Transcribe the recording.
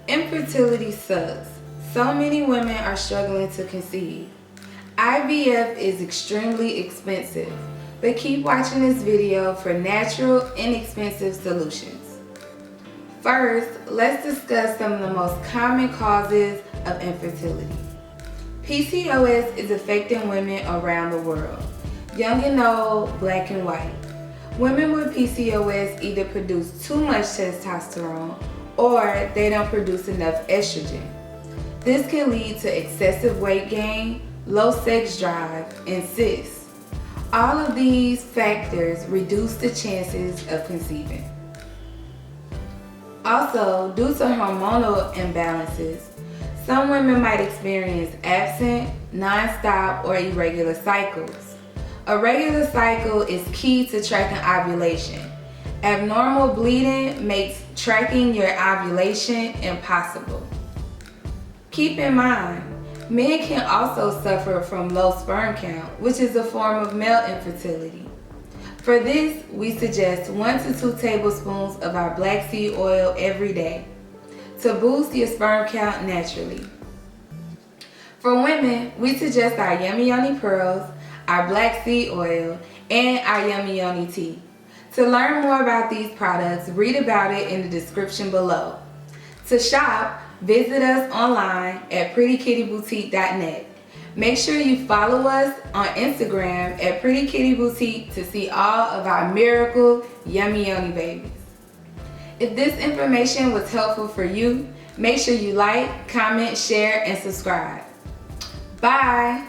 Infertility sucks. So many women are struggling to conceive. IVF is extremely expensive, but keep watching this video for natural, inexpensive solutions. First, let's discuss some of the most common causes of infertility. PCOS is affecting women around the world, young and old, black and white. Women with PCOS either produce too much testosterone or they don't produce enough estrogen. This can lead to excessive weight gain, low sex drive, and cysts. All of these factors reduce the chances of conceiving. Also, due to hormonal imbalances, some women might experience absent, non-stop, or irregular cycles. A regular cycle is key to tracking ovulation. Abnormal bleeding makes tracking your ovulation impossible. Keep in mind, men can also suffer from low sperm count, which is a form of male infertility. For this, we suggest 1 to 2 tablespoons of our black seed oil every day to boost your sperm count naturally. For women, we suggest our Yummy Yoni Pearls, our black seed oil, and our Yummy Yoni tea. To learn more about these products, read about it in the description below. To shop, visit us online at prettykittyboutique.net. Make sure you follow us on Instagram at prettykitty_boutique to see all of our miracle Yummy Yoni babies. If this information was helpful for you, make sure you like, comment, share, and subscribe. Bye!